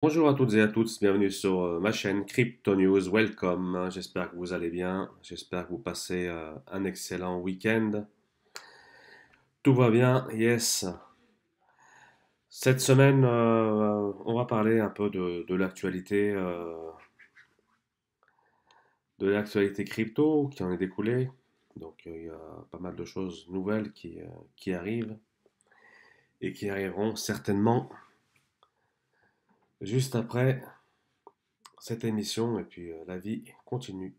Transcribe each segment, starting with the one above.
Bonjour à toutes et à tous, bienvenue sur ma chaîne Crypto News, welcome. J'espère que vous allez bien, j'espère que vous passez un excellent week-end. Tout va bien, yes. Cette semaine, on va parler un peu de l'actualité crypto qui en est découlée. Donc il y a pas mal de choses nouvelles qui arrivent et qui arriveront certainement juste après cette émission et puis la vie continue.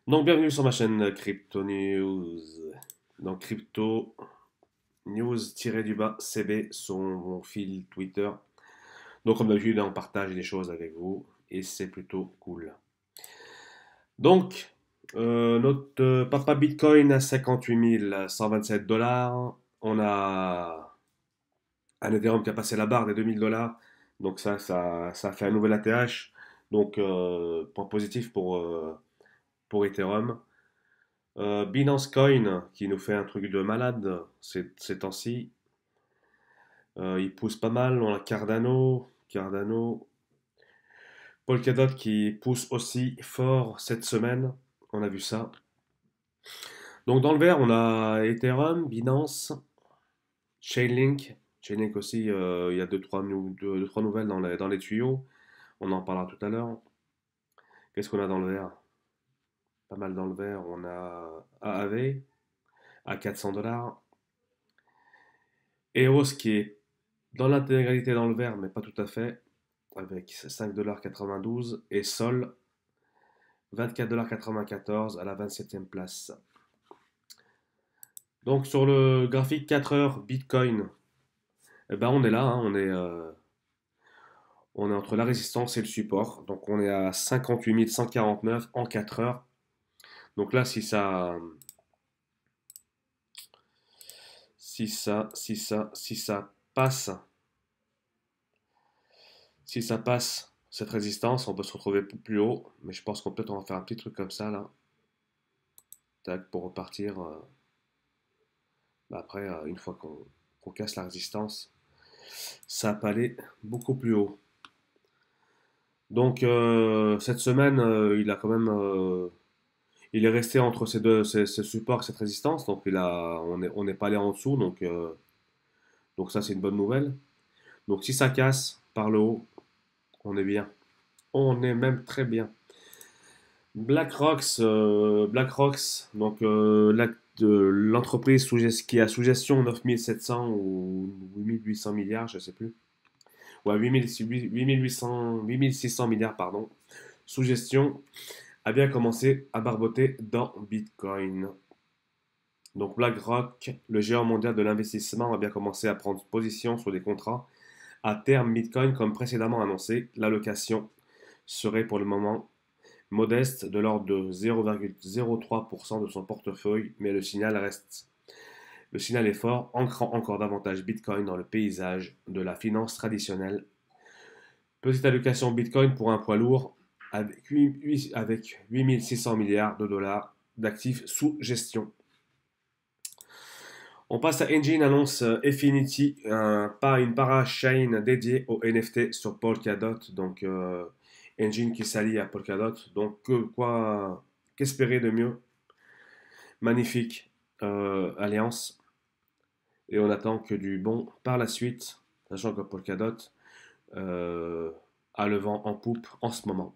Donc, bienvenue sur ma chaîne Crypto News. Donc, Crypto News-du-bas CB sur mon fil Twitter. Donc, comme d'habitude, on partage des choses avec vous et c'est plutôt cool. Donc, notre papa Bitcoin à 58 127 dollars. On a un Ethereum qui a passé la barre des 2000 dollars. Donc, ça fait un nouvel ATH. Donc, point positif pour Ethereum. Binance Coin qui nous fait un truc de malade ces temps-ci. Il pousse pas mal. On a Cardano, Polkadot qui pousse aussi fort cette semaine. On a vu ça. Donc dans le vert, on a Ethereum, Binance, Chainlink. Chainlink aussi, il y a deux, trois nouvelles dans les tuyaux. On en parlera tout à l'heure. Qu'est-ce qu'on a dans le vert? Pas mal dans le vert. On a AAV à 400 dollars. EOS qui est dans l'intégralité dans le vert, mais pas tout à fait, avec 5,92$ et Sol 24,94$ à la 27e place. Donc sur le graphique 4 heures Bitcoin, eh ben on est là, hein, on est entre la résistance et le support. Donc on est à 58 149 en 4 heures. Donc là, si ça passe, si ça passe cette résistance, on peut se retrouver plus haut. Mais je pense qu'on peut en faire un petit truc comme ça là, tac, pour repartir. Bah, après, une fois qu'on casse la résistance, ça peut aller beaucoup plus haut. Donc cette semaine, il est resté entre ces supports, cette résistance. Donc on n'est pas allé en dessous. Donc ça c'est une bonne nouvelle. Donc si ça casse par le haut, on est bien. On est même très bien. BlackRock, donc l'entreprise qui a sous gestion 9700 ou 8800 milliards, je ne sais plus. Ouais, 8600 milliards, pardon, sous gestion, a bien commencé à barboter dans Bitcoin. Donc BlackRock, le géant mondial de l'investissement, a bien commencé à prendre position sur des contrats à terme Bitcoin comme précédemment annoncé. L'allocation serait pour le moment modeste de l'ordre de 0,03% de son portefeuille, mais le signal est fort, ancrant encore davantage Bitcoin dans le paysage de la finance traditionnelle. Petite allocation Bitcoin pour un poids lourd avec 8600 milliards de dollars d'actifs sous gestion. On passe à Engine annonce Infinity, pas une parachain dédiée au NFT sur Polkadot. Donc Engine qui s'allie à Polkadot. Donc qu'espérer de mieux? Magnifique alliance. Et on attend que du bon par la suite, sachant que Polkadot euh, a le vent en poupe en ce moment.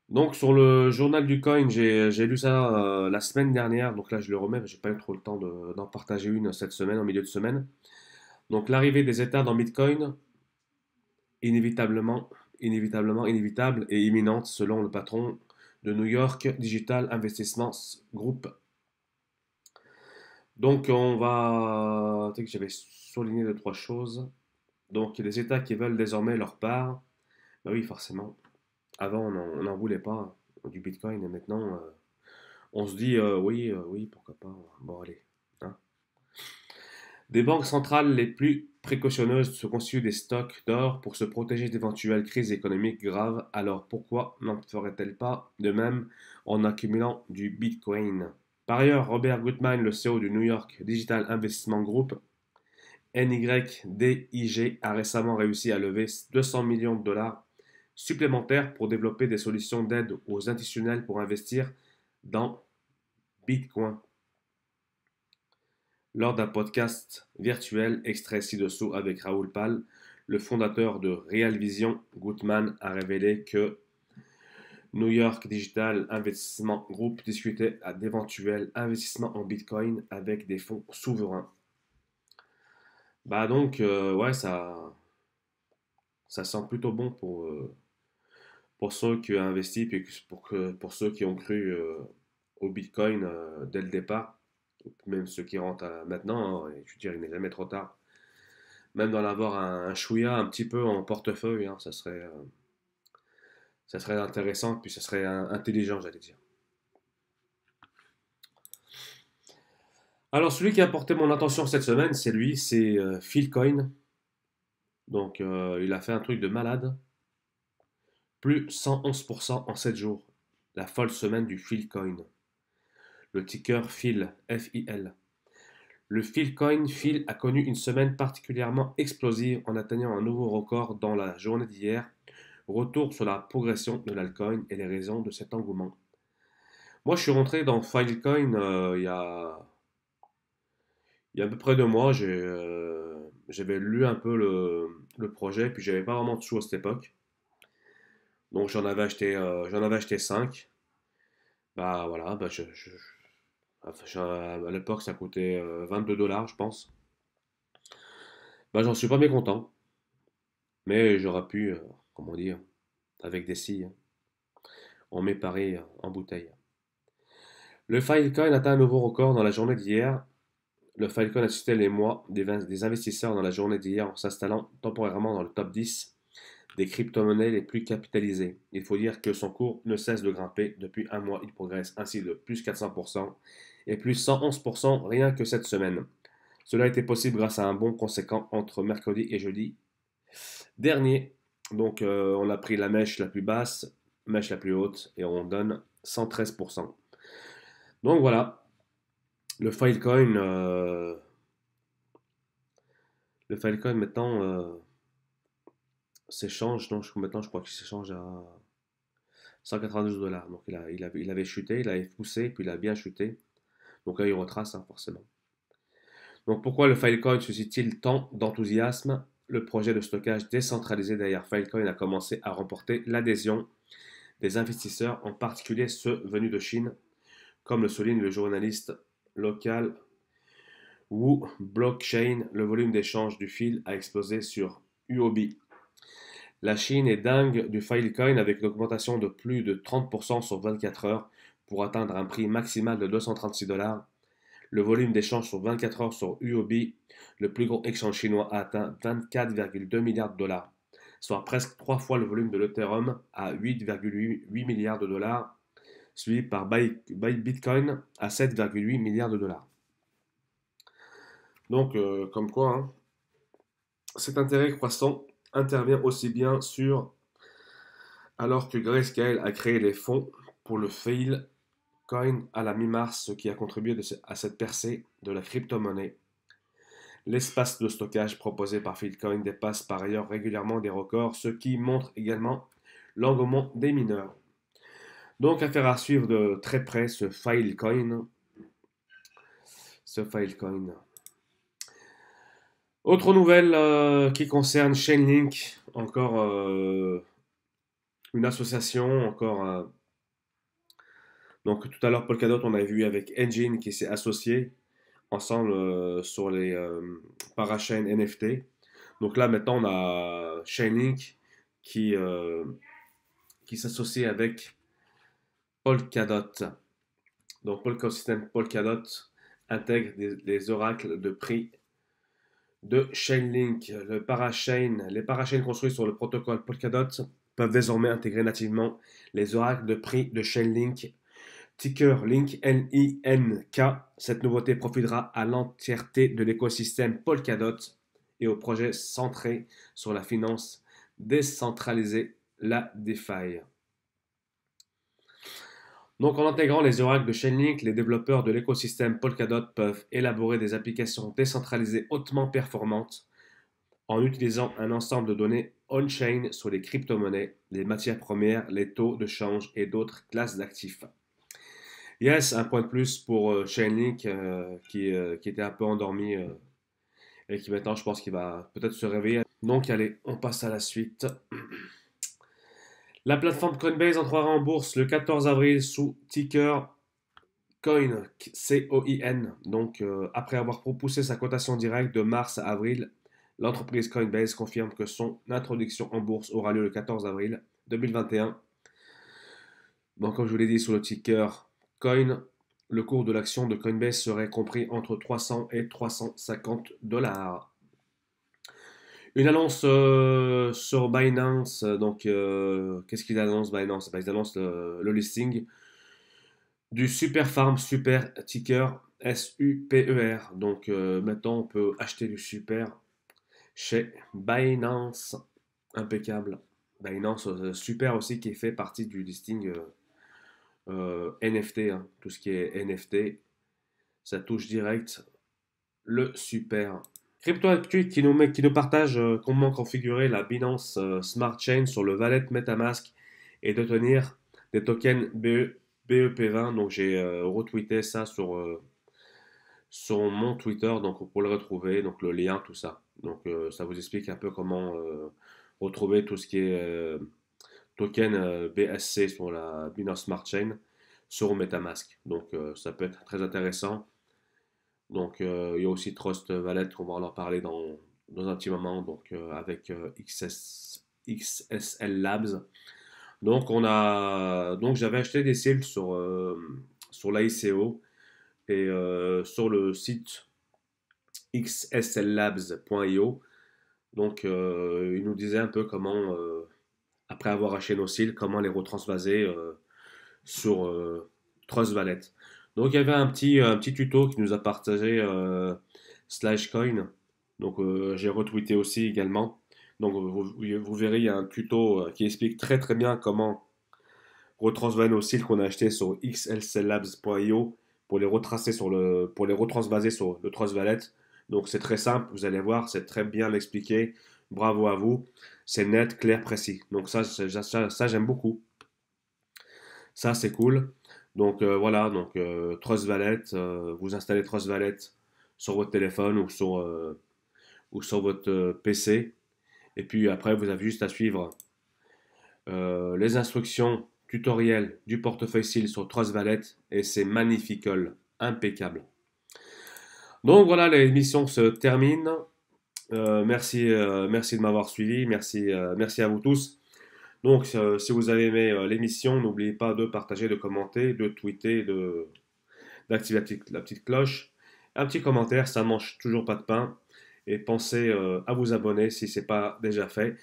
Donc sur le journal du coin, j'ai lu ça la semaine dernière, donc là je le remets, j'ai pas eu trop le temps d'en partager une cette semaine, en milieu de semaine. Donc l'arrivée des États dans Bitcoin, inévitable et imminente selon le patron de New York Digital Investments Group. Donc on va, tu sais que j'avais souligné deux trois choses. Donc les États qui veulent désormais leur part, bah oui forcément. Avant on n'en voulait pas du Bitcoin et maintenant on se dit oui, pourquoi pas. Bon, allez, hein. Des banques centrales les plus précautionneuses se constituent des stocks d'or pour se protéger d'éventuelles crises économiques graves. Alors pourquoi n'en ferait-elle pas de même en accumulant du Bitcoin? Par ailleurs, Robert Gutmann, le CEO du New York Digital Investment Group, NYDIG a récemment réussi à lever 200 millions de dollars supplémentaires pour développer des solutions d'aide aux institutionnels pour investir dans Bitcoin. Lors d'un podcast virtuel extrait ci-dessous avec Raoul Pal, le fondateur de Real Vision, Gutman, a révélé que New York Digital Investment Group discutait d'éventuels investissements en Bitcoin avec des fonds souverains. Bah donc, ouais, ça sent plutôt bon pour ceux qui ont investi, puis pour ceux qui ont cru au Bitcoin dès le départ, même ceux qui rentrent maintenant, hein, je veux dire, il n'est jamais trop tard. Même d'en avoir un chouïa un petit peu en portefeuille, hein, ça serait intéressant, puis ça serait intelligent, j'allais dire. Alors, celui qui a porté mon attention cette semaine, c'est lui, c'est Philcoin. Donc, il a fait un truc de malade. Plus 111% en 7 jours. La folle semaine du Philcoin. Le ticker PHIL, F-I-L. Le Philcoin PHIL a connu une semaine particulièrement explosive en atteignant un nouveau record dans la journée d'hier. Retour sur la progression de l'altcoin et les raisons de cet engouement. Moi, je suis rentré dans Filecoin il y a à peu près 2 mois. J'avais lu un peu le projet, puis j'avais pas vraiment de sous à cette époque. Donc j'en avais acheté 5. Bah voilà, bah, à l'époque ça coûtait 22 dollars, je pense. Bah j'en suis pas mécontent, mais j'aurais pu, comment dire, avec des scies, hein, on met pareil en bouteille. Le Filecoin atteint un nouveau record dans la journée d'hier. Le Filecoin a suscité les mois des investisseurs dans la journée d'hier en s'installant temporairement dans le top 10 des crypto-monnaies les plus capitalisées. Il faut dire que son cours ne cesse de grimper. Depuis un mois, il progresse ainsi de plus 400% et plus 111% rien que cette semaine. Cela a été possible grâce à un bond conséquent entre mercredi et jeudi dernier. Donc on a pris la mèche la plus basse, mèche la plus haute et on donne 113%. Donc voilà, le Filecoin, maintenant s'échange, donc maintenant je crois qu'il s'échange à 192 dollars. Donc il avait chuté, il avait poussé, puis il a bien chuté. Donc là il retrace, hein, forcément. Donc pourquoi le Filecoin suscite-t-il tant d'enthousiasme? Le projet de stockage décentralisé derrière Filecoin a commencé à remporter l'adhésion des investisseurs, en particulier ceux venus de Chine, comme le souligne le journaliste local Wu Blockchain. Le volume d'échange du fil a explosé sur Huobi. La Chine est dingue du Filecoin avec une augmentation de plus de 30% sur 24 heures pour atteindre un prix maximal de 236 dollars. Le volume d'échange sur 24 heures sur Huobi, le plus gros exchange chinois, a atteint 24,2 milliards de dollars, soit presque 3 fois le volume de l'Ethereum à 8,8 milliards de dollars, suivi par Bitcoin à 7,8 milliards de dollars. Donc, comme quoi, hein, cet intérêt croissant intervient aussi bien alors que Grayscale a créé les fonds pour le Filecoin à la mi-mars, ce qui a contribué à cette percée de la crypto-monnaie. L'espace de stockage proposé par Filecoin dépasse par ailleurs régulièrement des records, ce qui montre également l'engouement des mineurs. Donc, affaire à suivre de très près ce Filecoin. Autre nouvelle qui concerne Chainlink, encore une association, encore. Donc tout à l'heure, Polkadot, on avait vu avec Engine qui s'est associé ensemble sur les parachains NFT. Donc là, maintenant, on a Chainlink qui s'associe avec Polkadot. Donc Polkadot intègre les oracles de prix de Chainlink. Les parachains construits sur le protocole Polkadot peuvent désormais intégrer nativement les oracles de prix de Chainlink. Ticker Link LINK. Cette nouveauté profitera à l'entièreté de l'écosystème Polkadot et aux projets centrés sur la finance décentralisée, la DeFi. Donc en intégrant les oracles de Chainlink, les développeurs de l'écosystème Polkadot peuvent élaborer des applications décentralisées hautement performantes en utilisant un ensemble de données on-chain sur les crypto-monnaies, les matières premières, les taux de change et d'autres classes d'actifs. Yes, un point de plus pour Chainlink qui était un peu endormi et qui maintenant je pense qu'il va peut-être se réveiller. Donc allez, on passe à la suite. La plateforme Coinbase entrera en bourse le 14 avril sous ticker Coin, C-O-I-N. Donc après avoir propoussé sa cotation directe de mars à avril, l'entreprise Coinbase confirme que son introduction en bourse aura lieu le 14 avril 2021. Donc comme je vous l'ai dit, sous le ticker Coin, le cours de l'action de Coinbase serait compris entre 300 et 350 dollars. Une annonce sur Binance. Donc, qu'est-ce qu'ils annoncent Binance? Ils annoncent le listing du Super Farm Super Ticker SUPER. Donc, maintenant, on peut acheter du Super chez Binance. Impeccable. Binance Super aussi qui fait partie du listing NFT. Hein. Tout ce qui est NFT, ça touche direct le Super. CryptoActu qui nous partage comment configurer la Binance Smart Chain sur le wallet MetaMask et de tenir des tokens BEP20. Donc j'ai retweeté ça sur mon Twitter donc pour le retrouver, donc le lien, tout ça. Donc ça vous explique un peu comment retrouver tout ce qui est token BSC sur la Binance Smart Chain sur MetaMask. Donc ça peut être très intéressant. Donc, il y a aussi Trust Wallet, on va en parler dans un petit moment, donc avec XSL Labs. Donc j'avais acheté des seals sur l'ICO et sur le site xsllabs.io. Donc, il nous disait un peu comment, après avoir acheté nos seals, comment les retransvaser sur Trust Wallet. Donc il y avait un petit tuto qui nous a partagé Slashcoin. Donc j'ai retweeté aussi également. Donc vous verrez, il y a un tuto qui explique très très bien comment retransvaser nos cils qu'on a achetés sur xlclabs.io pour les retracer pour les retransvaser sur le Trust Wallet. Donc c'est très simple, vous allez voir, c'est très bien expliqué. Bravo à vous. C'est net, clair, précis. Donc ça j'aime beaucoup. Ça, c'est cool. Donc voilà, donc Trust Wallet, vous installez Trust Wallet sur votre téléphone ou sur votre PC. Et puis après, vous avez juste à suivre les instructions tutoriels du portefeuille SEAL sur Trust Wallet et c'est magnifique, impeccable. Donc voilà, l'émission se termine. Merci de m'avoir suivi. Merci à vous tous. Donc, si vous avez aimé l'émission, n'oubliez pas de partager, de commenter, de tweeter, d'activer la petite cloche. Un petit commentaire, ça ne mange toujours pas de pain. Et pensez à vous abonner si ce n'est pas déjà fait.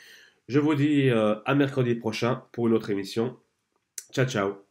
Je vous dis à mercredi prochain pour une autre émission. Ciao, ciao.